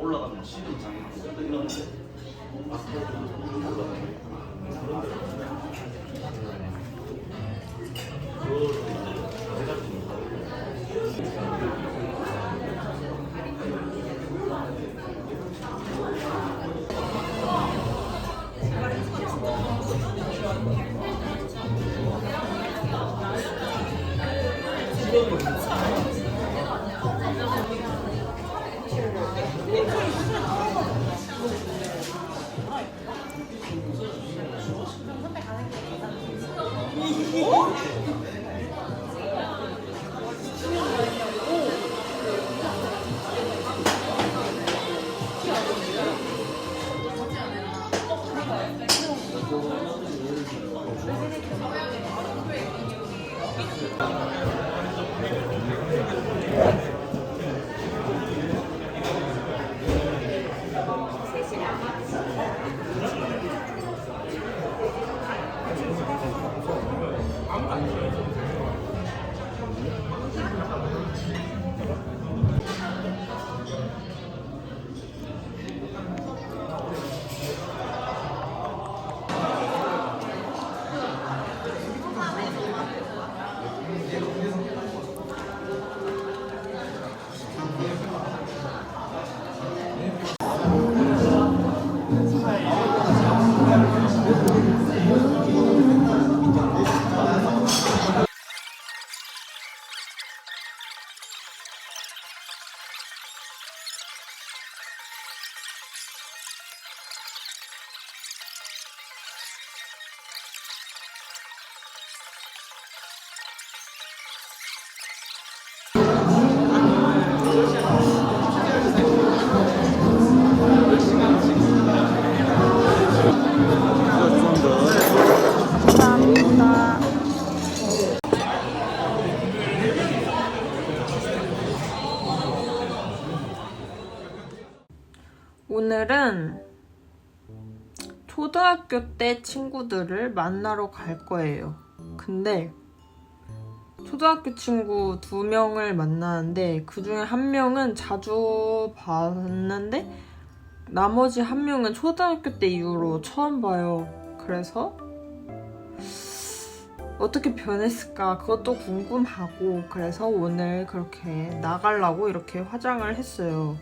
올라가면 시름장이 이런 감사합니다. 오늘은 초등학교 때 친구들을 만나러 갈 거예요. 근데 초등학교 친구 2명을 만나는데 그 중에 1명은 자주 봤는데 나머지 1명은 초등학교 때 이후로 처음 봐요. 그래서 어떻게 변했을까 그것도 궁금하고 그래서 오늘 그렇게 나가려고 이렇게 화장을 했어요.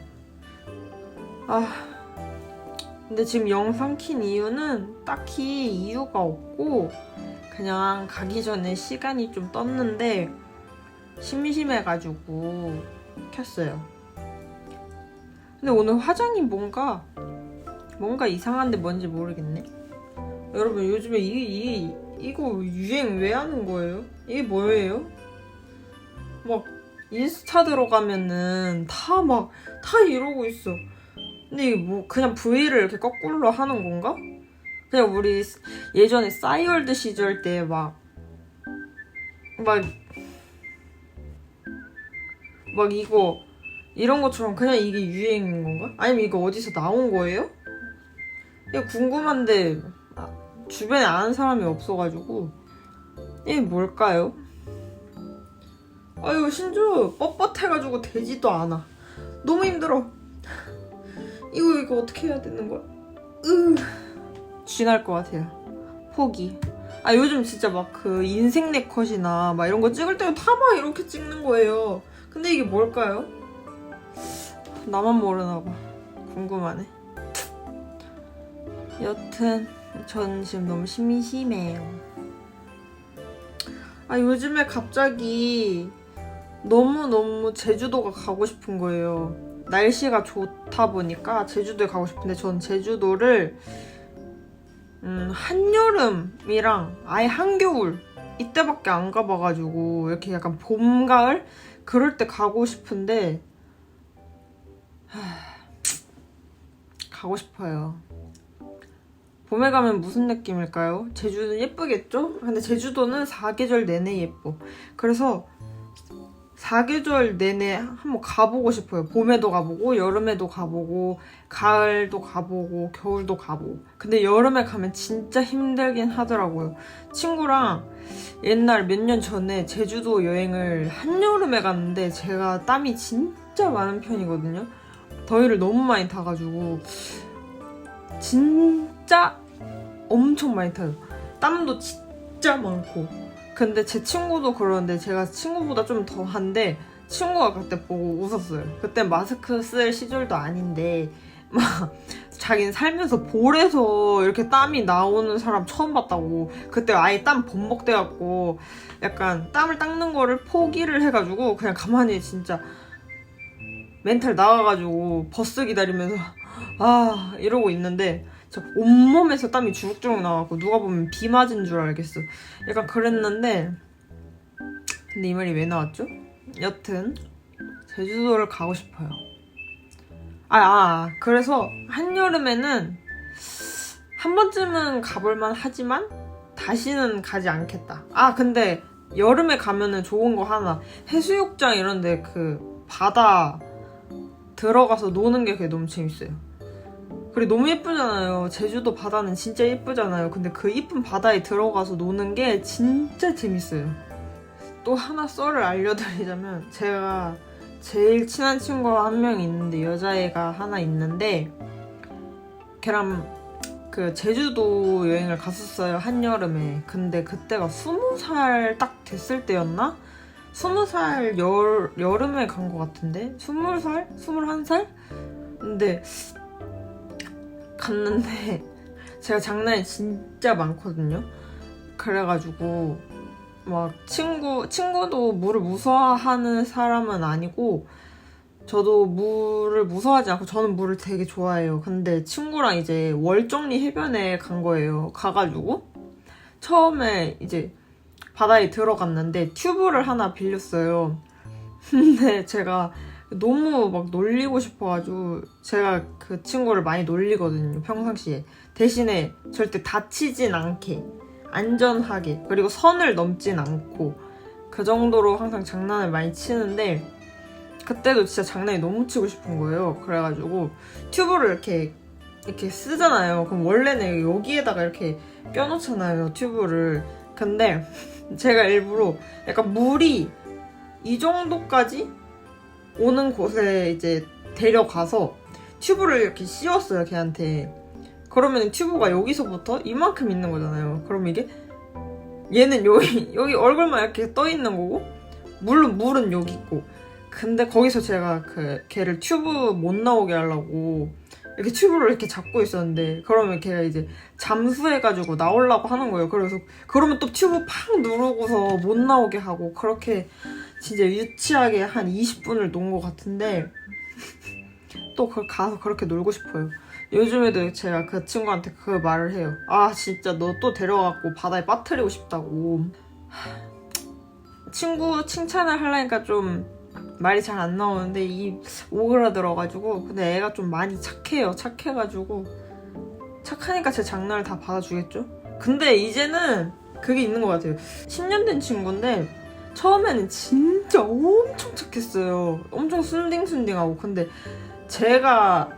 근데 지금 영상 킨 이유는 딱히 이유가 없고 그냥 가기 전에 시간이 좀 떴는데 심심해가지고 켰어요. 근데 오늘 화장이 뭔가 이상한데 뭔지 모르겠네. 여러분 요즘에 이거 유행 왜 하는 거예요? 이게 뭐예요? 막 인스타 들어가면은 다 이러고 있어. 근데 이게 뭐 그냥 V를 이렇게 거꾸로 하는 건가? 그냥 우리 예전에 싸이월드 시절 때 막 이거 이런 것처럼 그냥 이게 유행인 건가? 아니면 이거 어디서 나온 거예요? 이게 궁금한데 주변에 아는 사람이 없어가지고 이게 뭘까요? 아유 심지어 뻣뻣해가지고 되지도 않아. 너무 힘들어. 이거 어떻게 해야 되는 거야? 쥐날 것 같아요. 포기. 요즘 진짜 막 그 인생 네컷이나 막 이런 거 찍을 때는 다 막 이렇게 찍는 거예요. 근데 이게 뭘까요? 나만 모르나 봐. 궁금하네. 여튼 전 지금 너무 심심해요. 요즘에 갑자기 너무너무 제주도가 가고 싶은 거예요. 날씨가 좋다 보니까 제주도에 가고 싶은데 전 제주도를 한여름이랑 아예 한겨울 이때밖에 안 가봐가지고 이렇게 약간 봄, 가을? 그럴 때 가고 싶은데 가고 싶어요. 봄에 가면 무슨 느낌일까요? 제주도는 예쁘겠죠? 근데 제주도는 4계절 내내 예뻐. 그래서 4계절 내내 한번 가보고 싶어요. 봄에도 가보고 여름에도 가보고 가을도 가보고 겨울도 가보고. 근데 여름에 가면 진짜 힘들긴 하더라고요. 친구랑 옛날 몇 년 전에 제주도 여행을 한여름에 갔는데 제가 땀이 진짜 많은 편이거든요. 더위를 너무 많이 타가지고 진짜 엄청 많이 타요. 땀도 진짜 많고. 근데 제 친구도 그러는데 제가 친구보다 좀 더한데 친구가 그때 보고 웃었어요. 그때 마스크 쓸 시절도 아닌데 막 자기는 살면서 볼에서 이렇게 땀이 나오는 사람 처음 봤다고. 그때 아예 땀 범벅돼갖고 약간 땀을 닦는 거를 포기를 해가지고 그냥 가만히 진짜 멘탈 나가가지고 버스 기다리면서 아 이러고 있는데 진짜 온몸에서 땀이 주룩주룩 나와갖고 누가 보면 비 맞은 줄 알겠어. 약간 그랬는데 근데 이 말이 왜 나왔죠? 여튼 제주도를 가고 싶어요. 그래서 한여름에는 한 번쯤은 가볼만 하지만 다시는 가지 않겠다. 근데 여름에 가면은 좋은 거 하나, 해수욕장 이런데 그 바다 들어가서 노는 게 그게 너무 재밌어요. 그리고 너무 예쁘잖아요. 제주도 바다는 진짜 예쁘잖아요. 근데 그 이쁜 바다에 들어가서 노는 게 진짜 재밌어요. 또 하나 썰을 알려드리자면 제가 제일 친한 친구가 한 명 있는데 여자애가 하나 있는데 걔랑 그 제주도 여행을 갔었어요. 한여름에. 근데 그때가 20살 딱 됐을 때였나? 20살 여름에 간 것 같은데? 20살? 21살? 근데 갔는데 제가 장난이 진짜 많거든요. 그래가지고 막 친구도 물을 무서워하는 사람은 아니고 저도 물을 무서워하지 않고 저는 물을 되게 좋아해요. 근데 친구랑 이제 월정리 해변에 간 거예요. 가가지고 처음에 이제 바다에 들어갔는데 튜브를 하나 빌렸어요. 근데 제가 너무 막 놀리고 싶어가지고 제가 그 친구를 많이 놀리거든요. 평상시에. 대신에 절대 다치진 않게 안전하게 그리고 선을 넘진 않고 그 정도로 항상 장난을 많이 치는데 그때도 진짜 장난이 너무 치고 싶은 거예요. 그래가지고 튜브를 이렇게 쓰잖아요. 그럼 원래는 여기에다가 이렇게 껴놓잖아요. 튜브를. 근데 제가 일부러 약간 물이 이 정도까지 오는 곳에 이제 데려가서 튜브를 이렇게 씌웠어요. 걔한테. 그러면 튜브가 여기서부터 이만큼 있는 거잖아요. 그럼 이게 얘는 여기 얼굴만 이렇게 떠 있는 거고 물은 여기 있고. 근데 거기서 제가 걔를 튜브 못 나오게 하려고 이렇게 튜브를 이렇게 잡고 있었는데 그러면 걔가 이제 잠수해가지고 나오려고 하는 거예요. 그러면 또 튜브 팍 누르고서 못 나오게 하고 그렇게 진짜 유치하게 한 20분을 논 것 같은데 또 가서 그렇게 놀고 싶어요. 요즘에도 제가 그 친구한테 그 말을 해요. 진짜 너 또 데려가고 바다에 빠뜨리고 싶다고. 친구 칭찬을 하려니까 좀 말이 잘 안 나오는데 이 오그라들어가지고. 근데 애가 좀 많이 착해요. 착해가지고 착하니까 제 장난을 다 받아주겠죠. 근데 이제는 그게 있는 것 같아요. 10년 된 친구인데 처음에는 진짜 엄청 착했어요. 엄청 순딩순딩하고. 근데 제가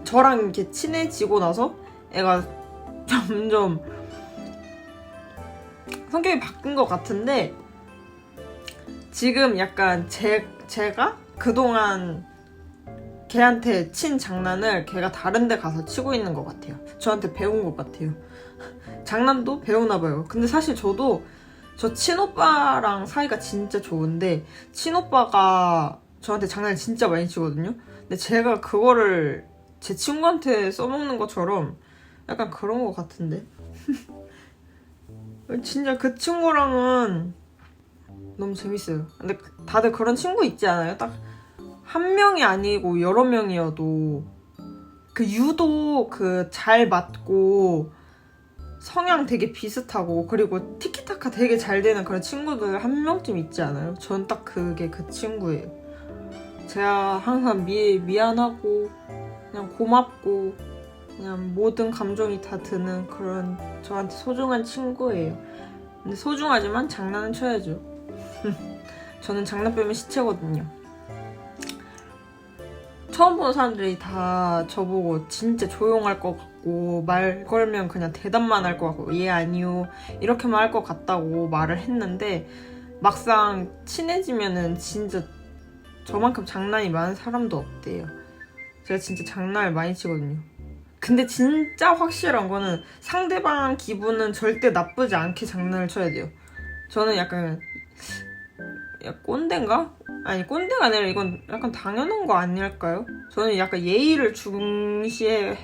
저랑 이렇게 친해지고 나서 애가 점점 성격이 바뀐 것 같은데 지금 약간 제가 그동안 걔한테 친 장난을 걔가 다른 데 가서 치고 있는 것 같아요. 저한테 배운 것 같아요. 장난도 배우나 봐요. 근데 사실 저도 저 친오빠랑 사이가 진짜 좋은데 친오빠가 저한테 장난을 진짜 많이 치거든요. 근데 제가 그거를 제 친구한테 써먹는 것처럼 약간 그런 것 같은데. 진짜 그 친구랑은 너무 재밌어요. 근데 다들 그런 친구 있지 않아요? 딱 한 명이 아니고 여러 명이어도 유독 잘 맞고 성향 되게 비슷하고 그리고 티키타카 되게 잘 되는 그런 친구들 한 명쯤 있지 않아요? 전 딱 그게 그 친구예요. 제가 항상 미안하고 그냥 고맙고 그냥 모든 감정이 다 드는 그런 저한테 소중한 친구예요. 근데 소중하지만 장난은 쳐야죠. 저는 장난 빼면 시체거든요. 처음 보는 사람들이 다 저보고 진짜 조용할 것 같고 말 걸면 그냥 대답만 할 것 같고 예 아니요 이렇게만 할 것 같다고 말을 했는데 막상 친해지면은 진짜 저만큼 장난이 많은 사람도 없대요. 제가 진짜 장난을 많이 치거든요. 근데 진짜 확실한 거는 상대방 기분은 절대 나쁘지 않게 장난을 쳐야 돼요. 저는 약간 꼰대인가? 아니 꼰대가 아니라 이건 약간 당연한 거 아닐까요? 저는 약간 예의를 중시해가지고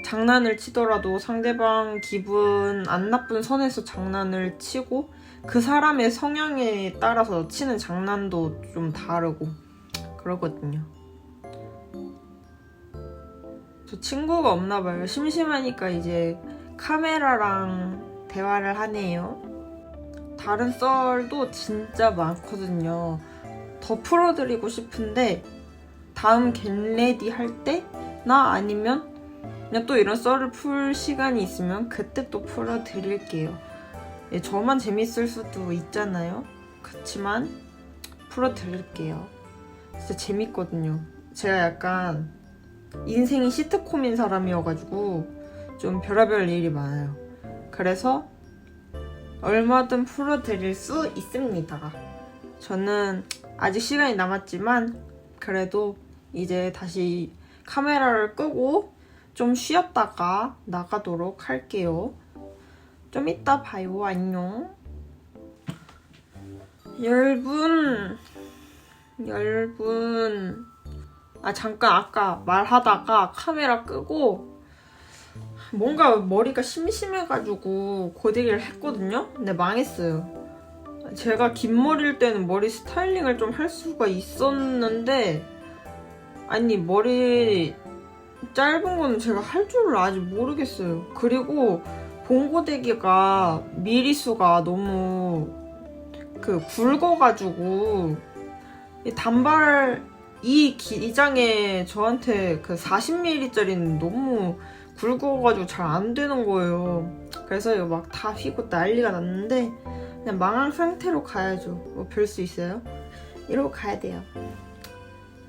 장난을 치더라도 상대방 기분 안 나쁜 선에서 장난을 치고 그 사람의 성향에 따라서 치는 장난도 좀 다르고 그러거든요. 저 친구가 없나 봐요. 심심하니까 이제 카메라랑 대화를 하네요. 다른 썰도 진짜 많거든요. 더 풀어드리고 싶은데 다음 겟레디 할 때나 아니면 그냥 또 이런 썰을 풀 시간이 있으면 그때 또 풀어드릴게요. 예, 저만 재밌을 수도 있잖아요. 그렇지만 풀어드릴게요. 진짜 재밌거든요. 제가 약간 인생이 시트콤인 사람이어가지고 좀 별의별 일이 많아요. 그래서 얼마든 풀어드릴 수 있습니다. 저는 아직 시간이 남았지만 그래도 이제 다시 카메라를 끄고 좀 쉬었다가 나가도록 할게요. 좀 이따 봐요. 안녕. 여러분. 잠깐 아까 말하다가 카메라 끄고 뭔가 머리가 심심해가지고 고데기를 했거든요? 근데 망했어요. 제가 긴 머리일 때는 머리 스타일링을 좀 할 수가 있었는데 아니 머리 짧은 거는 제가 할 줄을 아직 모르겠어요. 그리고 봉고데기가 미리수가 너무 굵어가지고 단발 이 기장에 저한테 40mm짜리는 너무 굵어가지고 잘 안 되는 거예요. 그래서 이거 막 다 휘고 난리가 났는데 그냥 망한 상태로 가야죠. 뭐 별 수 있어요? 이러고 가야 돼요.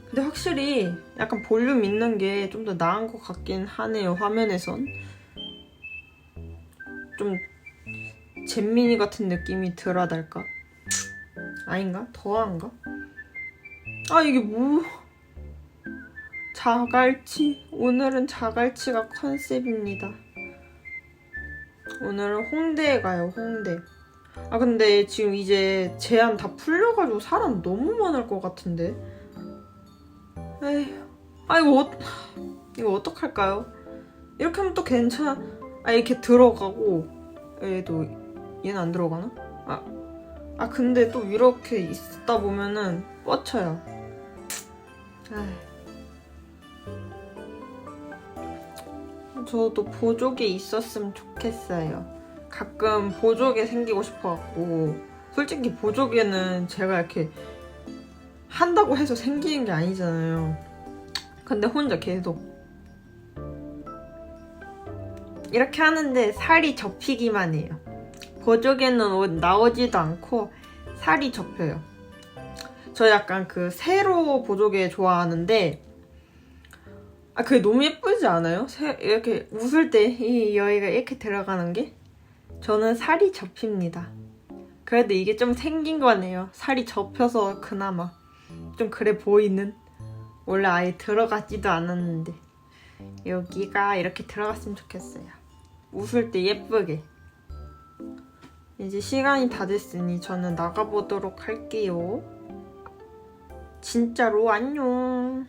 근데 확실히 약간 볼륨 있는 게 좀 더 나은 것 같긴 하네요. 화면에선 좀 잼민이 같은 느낌이 덜하달까? 아닌가? 더한가? 아 이게 뭐 자갈치? 오늘은 자갈치가 컨셉입니다. 오늘은 홍대에 가요. 홍대. 아 근데 지금 이제 제한 다 풀려가지고 사람 너무 많을 것 같은데. 에휴. 아 이거 어떡할까요? 이렇게 하면 또 괜찮아. 아 이렇게 들어가고 얘는 안 들어가나? 근데 또 이렇게 있다 보면은 뻗쳐요. 저도 보조개 있었으면 좋겠어요. 가끔 보조개 생기고 싶어갖고 솔직히 보조개는 제가 이렇게 한다고 해서 생기는 게 아니잖아요. 근데 혼자 계속 이렇게 하는데 살이 접히기만 해요. 보조개는 나오지도 않고 살이 접혀요. 저 약간 세로 보조개 좋아하는데 그게 너무 예쁘지 않아요? 이렇게 웃을 때 이 여기가 이렇게 들어가는 게 저는 살이 접힙니다. 그래도 이게 좀 생긴 거네요. 살이 접혀서 그나마 좀 그래 보이는. 원래 아예 들어가지도 않았는데 여기가 이렇게 들어갔으면 좋겠어요. 웃을 때 예쁘게. 이제 시간이 다 됐으니 저는 나가보도록 할게요. 진짜로 안녕.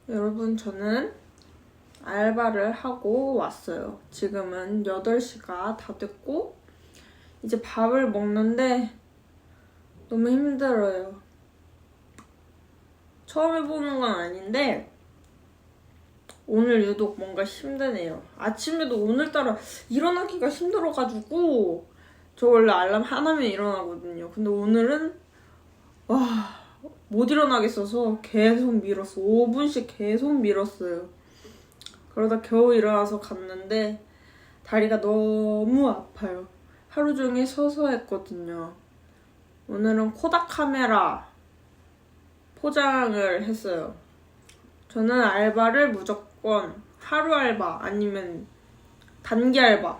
여러분, 저는 알바를 하고 왔어요. 지금은 8시가 다 됐고 이제 밥을 먹는데 너무 힘들어요. 처음 해보는 건 아닌데 오늘 유독 뭔가 힘드네요. 아침에도 오늘따라 일어나기가 힘들어가지고 저 원래 알람 하나면 일어나거든요. 근데 오늘은 못 일어나겠어서 계속 미뤘어. 5분씩 계속 미뤘어요. 그러다 겨우 일어나서 갔는데 다리가 너무 아파요. 하루 종일 서서 했거든요. 오늘은 코닥 카메라 포장을 했어요. 저는 알바를 무조건 하루 알바 아니면 단기 알바,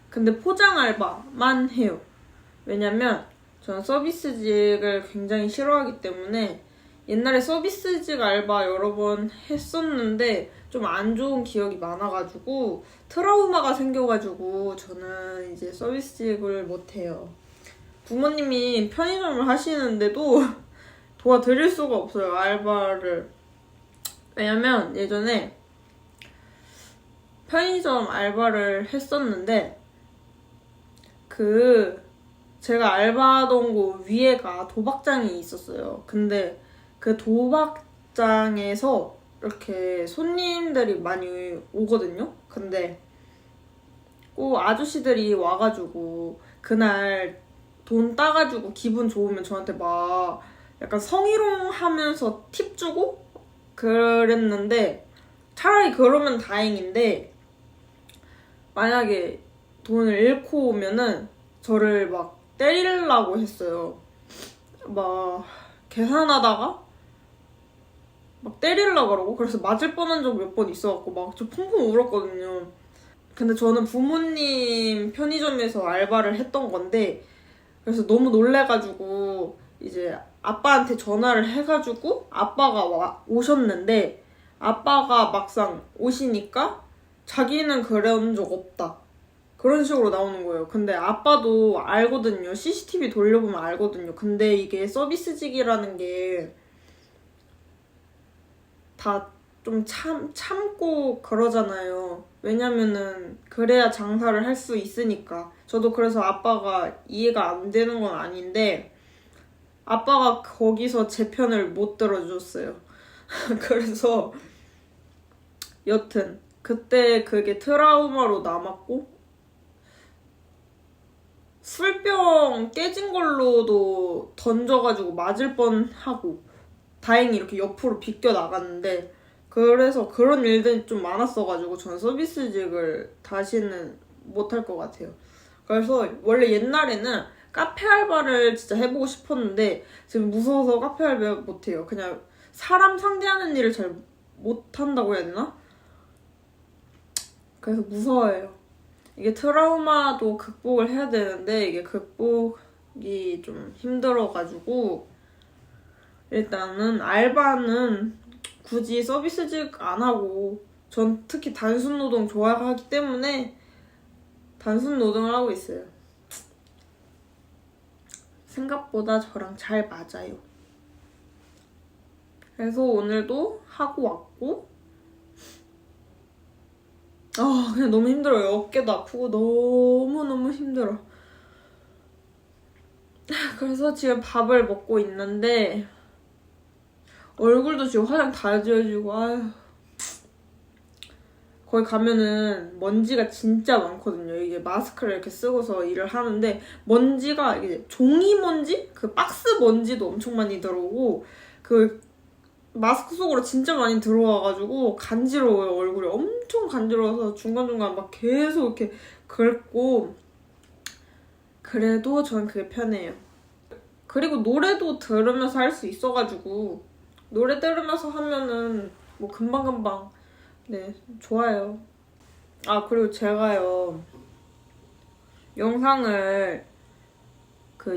근데 포장 알바만 해요. 왜냐면 저는 서비스직을 굉장히 싫어하기 때문에 옛날에 서비스직 알바 여러 번 했었는데 좀 안 좋은 기억이 많아가지고 트라우마가 생겨가지고 저는 이제 서비스직을 못해요. 부모님이 편의점을 하시는데도 도와드릴 수가 없어요, 알바를. 왜냐면 예전에 편의점 알바를 했었는데 제가 알바하던 곳 위에가 도박장이 있었어요. 근데 그 도박장에서 이렇게 손님들이 많이 오거든요. 근데 꼭 아저씨들이 와가지고 그날 돈 따가지고 기분 좋으면 저한테 막 약간 성희롱하면서 팁 주고 그랬는데 차라리 그러면 다행인데 만약에 돈을 잃고 오면은 저를 막 때리려고 했어요. 막 계산하다가 막 때리려고 그러고 그래서 맞을 뻔한 적 몇 번 있어갖고 막 저 펑펑 울었거든요. 근데 저는 부모님 편의점에서 알바를 했던 건데 그래서 너무 놀래가지고 이제 아빠한테 전화를 해가지고 아빠가 오셨는데 아빠가 막상 오시니까 자기는 그런 적 없다. 그런 식으로 나오는 거예요. 근데 아빠도 알거든요. CCTV 돌려보면 알거든요. 근데 이게 서비스직이라는 게 다 좀 참고 그러잖아요. 왜냐면은 그래야 장사를 할 수 있으니까. 저도 그래서 아빠가 이해가 안 되는 건 아닌데 아빠가 거기서 제 편을 못 들어줬어요. 그래서 여튼 그때 그게 트라우마로 남았고 술병 깨진 걸로도 던져가지고 맞을 뻔하고 다행히 이렇게 옆으로 비껴 나갔는데 그래서 그런 일들이 좀 많았어가지고 저는 서비스직을 다시는 못할 것 같아요. 그래서 원래 옛날에는 카페 알바를 진짜 해보고 싶었는데 지금 무서워서 카페 알바 못해요. 그냥 사람 상대하는 일을 잘 못한다고 해야 되나? 그래서 무서워요. 이게 트라우마도 극복을 해야 되는데 이게 극복이 좀 힘들어가지고 일단은 알바는 굳이 서비스직 안 하고 전 특히 단순 노동 좋아하기 때문에 단순 노동을 하고 있어요. 생각보다 저랑 잘 맞아요. 그래서 오늘도 하고 왔고 그냥 너무 힘들어요. 어깨도 아프고 너무너무 힘들어. 그래서 지금 밥을 먹고 있는데 얼굴도 지금 화장 다 지워지고 거기 가면은 먼지가 진짜 많거든요. 이게 마스크를 이렇게 쓰고서 일을 하는데 먼지가 이게 종이 먼지? 그 박스 먼지도 엄청 많이 들어오고 그 마스크 속으로 진짜 많이 들어와가지고 간지러워요. 얼굴이 엄청 간지러워서 중간중간 막 계속 이렇게 긁고 그래도 저는 그게 편해요. 그리고 노래도 들으면서 할 수 있어가지고 노래 들으면서 하면은 뭐 금방금방 네 좋아요. 그리고 제가요 영상을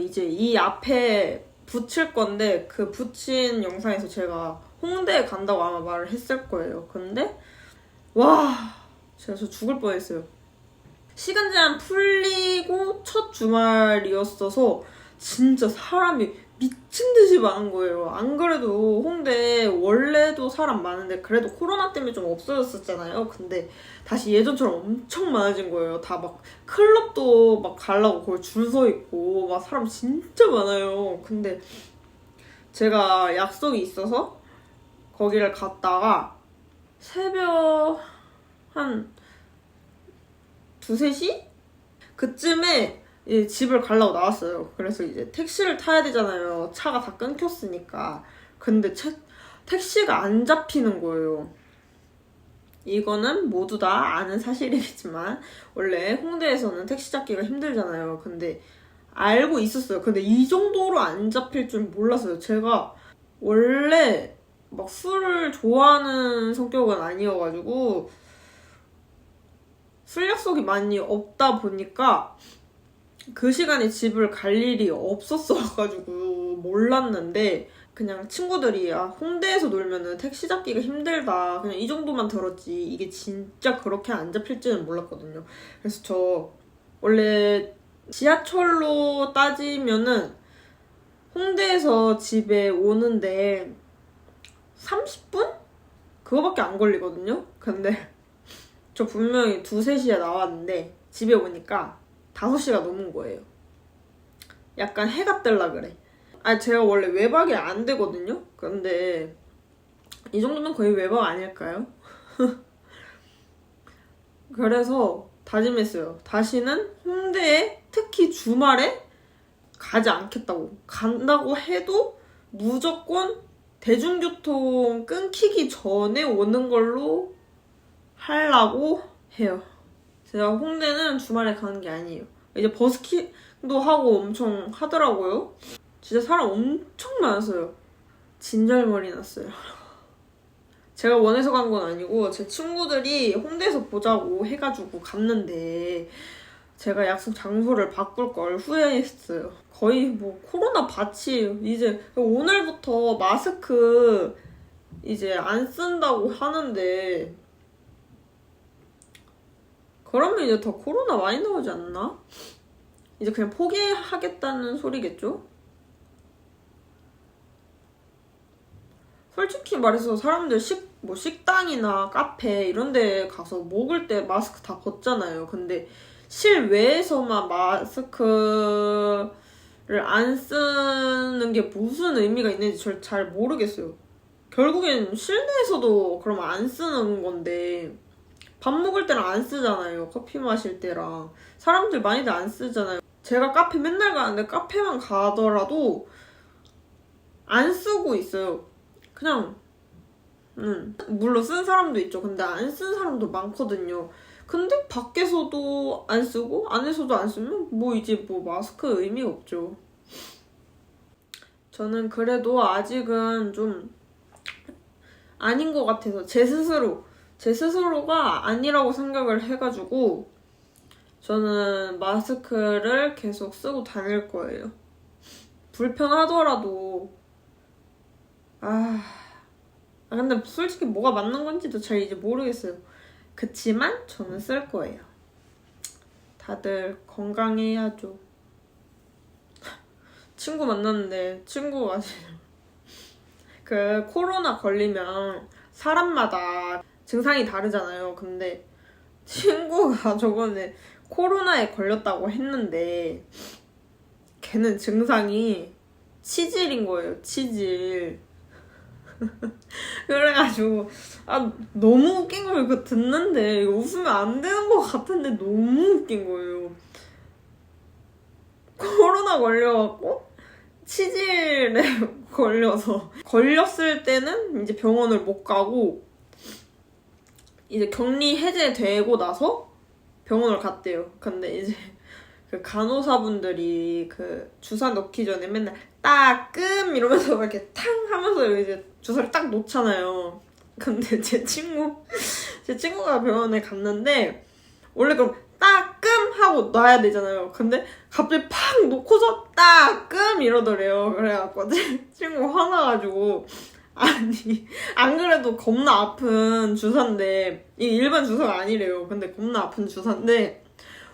이제 이 앞에 붙일 건데 그 붙인 영상에서 제가 홍대에 간다고 아마 말을 했을 거예요. 근데 제가 저 죽을 뻔했어요. 시간 제한 풀리고 첫 주말이었어서 진짜 사람이 미친 듯이 많은 거예요. 안 그래도 홍대 원래도 사람 많은데 그래도 코로나 때문에 좀 없어졌었잖아요. 근데 다시 예전처럼 엄청 많아진 거예요. 다 막 클럽도 막 가려고 거기 줄 서 있고 막 사람 진짜 많아요. 근데 제가 약속이 있어서 거기를 갔다가 새벽 한 2, 3시? 그쯤에 이제 집을 가려고 나왔어요. 그래서 이제 택시를 타야 되잖아요. 차가 다 끊겼으니까. 근데 택시가 안 잡히는 거예요. 이거는 모두 다 아는 사실이겠지만 원래 홍대에서는 택시 잡기가 힘들잖아요. 근데 알고 있었어요. 근데 이 정도로 안 잡힐 줄 몰랐어요. 제가 원래 막 술을 좋아하는 성격은 아니어가지고 술 약속이 많이 없다 보니까 그 시간에 집을 갈 일이 없었어가지고 몰랐는데 그냥 친구들이 홍대에서 놀면은 택시 잡기가 힘들다 그냥 이 정도만 들었지 이게 진짜 그렇게 안 잡힐지는 몰랐거든요. 그래서 저 원래 지하철로 따지면은 홍대에서 집에 오는데 30분? 그거밖에 안 걸리거든요. 근데 저 분명히 2, 3시에 나왔는데 집에 오니까 5시가 넘은 거예요. 약간 해가 뜰라 그래. 제가 원래 외박이 안 되거든요? 근데 이 정도면 거의 외박 아닐까요? 그래서 다짐했어요. 다시는 홍대에 특히 주말에 가지 않겠다고. 간다고 해도 무조건 대중교통 끊기기 전에 오는 걸로 하려고 해요. 제가 홍대는 주말에 가는 게 아니에요. 이제 버스킹도 하고 엄청 하더라고요. 진짜 사람 엄청 많았어요. 진절머리 났어요. 제가 원해서 간 건 아니고 제 친구들이 홍대에서 보자고 해가지고 갔는데 제가 약속 장소를 바꿀 걸 후회했어요. 거의 뭐 코로나 밭이 이제 오늘부터 마스크 이제 안 쓴다고 하는데 그러면 이제 더 코로나 많이 나오지 않나? 이제 그냥 포기하겠다는 소리겠죠? 솔직히 말해서 사람들 식당이나 카페 이런 데 가서 먹을 때 마스크 다 벗잖아요. 근데 실외에서만 마스크를 안 쓰는 게 무슨 의미가 있는지 잘 모르겠어요. 결국엔 실내에서도 그러면 안 쓰는 건데 밥 먹을 때랑 안 쓰잖아요. 커피 마실 때랑. 사람들 많이들 안 쓰잖아요. 제가 카페 맨날 가는데 카페만 가더라도 안 쓰고 있어요. 그냥 물론 쓴 사람도 있죠. 근데 안 쓴 사람도 많거든요. 근데 밖에서도 안 쓰고 안에서도 안 쓰면 뭐 이제 뭐 마스크 의미 없죠. 저는 그래도 아직은 좀 아닌 것 같아서 제 스스로가 아니라고 생각을 해가지고 저는 마스크를 계속 쓰고 다닐 거예요. 불편하더라도 근데 솔직히 뭐가 맞는 건지도 잘 이제 모르겠어요. 그치만 저는 쓸 거예요. 다들 건강해야죠. 친구 만났는데 친구가 그 코로나 걸리면 사람마다 증상이 다르잖아요. 근데 친구가 저번에 코로나에 걸렸다고 했는데 걔는 증상이 치질인 거예요. 치질. 그래가지고 너무 웃긴 거예요. 그거 듣는데 이거 웃으면 안 되는 것 같은데 너무 웃긴 거예요. 코로나 걸려갖고 치질에 걸렸을 때는 이제 병원을 못 가고 이제 격리 해제되고 나서 병원을 갔대요. 근데 이제 그 간호사분들이 그 주사 넣기 전에 맨날 따끔 이러면서 이렇게 탕 하면서 이제 주사를 딱 놓잖아요. 근데 제 친구가 병원에 갔는데 원래 그럼 따끔 하고 놔야 되잖아요. 근데 갑자기 팍 놓고서 따끔 이러더래요. 그래갖고 제 친구 화나가지고 아니 안 그래도 겁나 아픈 주사인데 이게 일반 주사가 아니래요. 근데 겁나 아픈 주사인데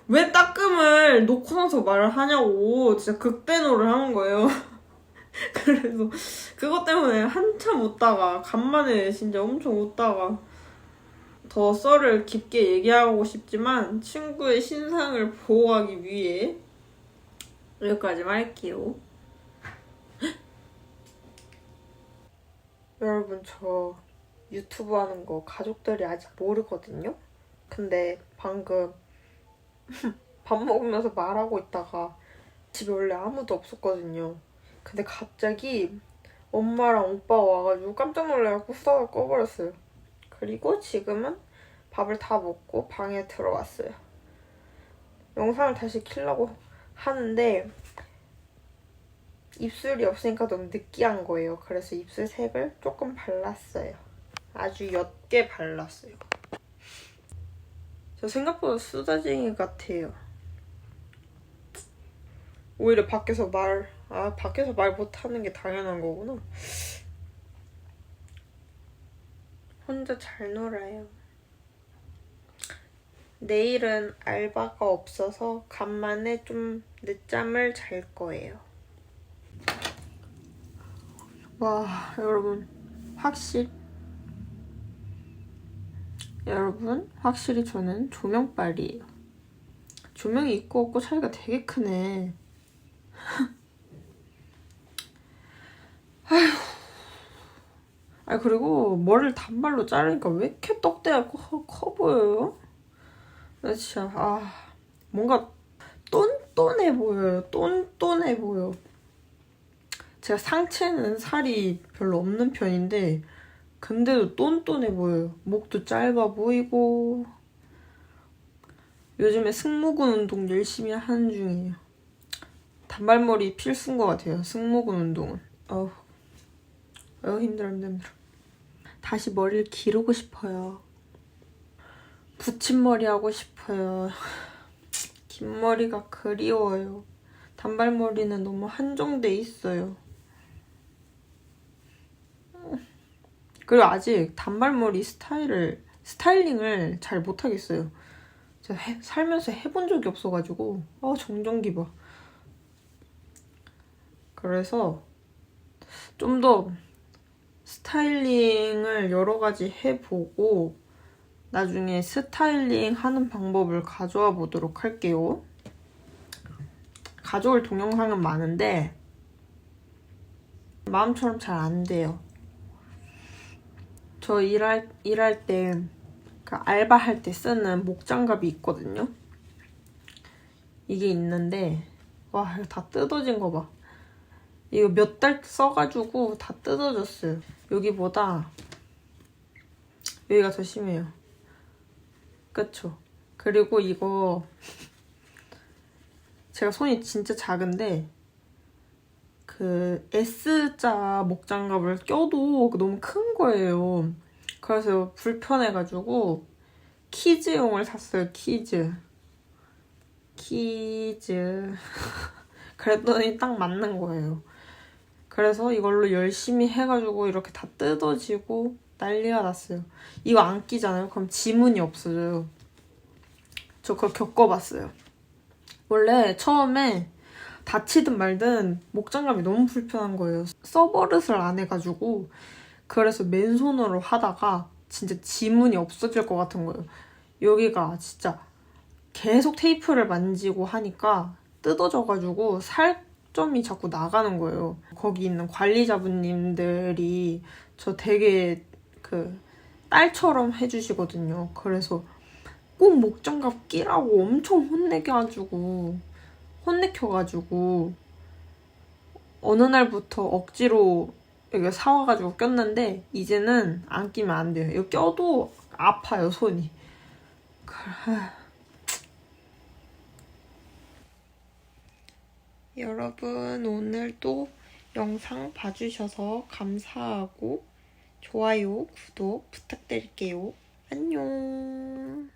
왜 따끔을 놓고 나서 말을 하냐고 진짜 극대노를 하는 거예요. 그래서 그것 때문에 한참 웃다가 간만에 진짜 엄청 웃다가 더 썰을 깊게 얘기하고 싶지만 친구의 신상을 보호하기 위해 여기까지만 할게요. 여러분 저 유튜브 하는 거 가족들이 아직 모르거든요? 근데 방금 밥 먹으면서 말하고 있다가 집에 원래 아무도 없었거든요. 근데 갑자기 엄마랑 오빠가 와가지고 깜짝 놀래갖고 후다닥 꺼버렸어요. 그리고 지금은 밥을 다 먹고 방에 들어왔어요. 영상을 다시 켜려고 하는데 입술이 없으니까 너무 느끼한 거예요. 그래서 입술 색을 조금 발랐어요. 아주 옅게 발랐어요. 저 생각보다 수다쟁이 같아요. 오히려 밖에서 말 못하는 게 당연한 거구나. 혼자 잘 놀아요. 내일은 알바가 없어서 간만에 좀 늦잠을 잘 거예요. 와, 여러분 확실히 저는 조명빨이에요. 조명이 있고 없고 차이가 되게 크네. 아휴. 그리고 머리를 단발로 자르니까 왜 이렇게 떡대가 커 보여요? 나 진짜 뭔가 똔똔해 보여요. 똔똔해 보여. 제가 상체는 살이 별로 없는 편인데 근데도 똔똔해 보여요. 목도 짧아 보이고. 요즘에 승모근 운동 열심히 하는 중이에요. 단발머리 필수인 것 같아요. 승모근 운동은. 힘들어. 다시 머리를 기르고 싶어요. 붙임머리 하고 싶어요. 긴 머리가 그리워요. 단발머리는 너무 한정돼 있어요. 그리고 아직 단발머리 스타일링을 잘 못하겠어요. 제가 살면서 해본 적이 없어가지고 정전기 봐. 그래서 좀 더 스타일링을 여러 가지 해보고 나중에 스타일링 하는 방법을 가져와 보도록 할게요. 가져올 동영상은 많은데 마음처럼 잘 안 돼요. 저 일할 때 알바할 때 쓰는 목장갑이 있거든요. 이게 있는데 이거 다 뜯어진 거 봐. 이거 몇 달 써가지고 다 뜯어졌어요. 여기보다 여기가 더 심해요. 그쵸? 그리고 이거 제가 손이 진짜 작은데 S자 목장갑을 껴도 너무 큰 거예요. 그래서 불편해가지고 키즈용을 샀어요. 키즈. 그랬더니 딱 맞는 거예요. 그래서 이걸로 열심히 해가지고 이렇게 다 뜯어지고 난리가 났어요. 이거 안 끼잖아요. 그럼 지문이 없어져요. 저 그걸 겪어봤어요. 원래 처음에 다치든 말든 목장갑이 너무 불편한 거예요. 써버릇을 안 해가지고. 그래서 맨손으로 하다가 진짜 지문이 없어질 것 같은 거예요. 여기가 진짜 계속 테이프를 만지고 하니까 뜯어져가지고 살점이 자꾸 나가는 거예요. 거기 있는 관리자분님들이 저 되게 딸처럼 해주시거든요. 그래서 꼭 목장갑 끼라고 엄청 혼내켜가지고 어느 날부터 억지로 이거 사와가지고 꼈는데 이제는 안 끼면 안 돼요. 이거 껴도 아파요, 손이. 여러분 오늘도 영상 봐주셔서 감사하고 좋아요, 구독 부탁드릴게요. 안녕.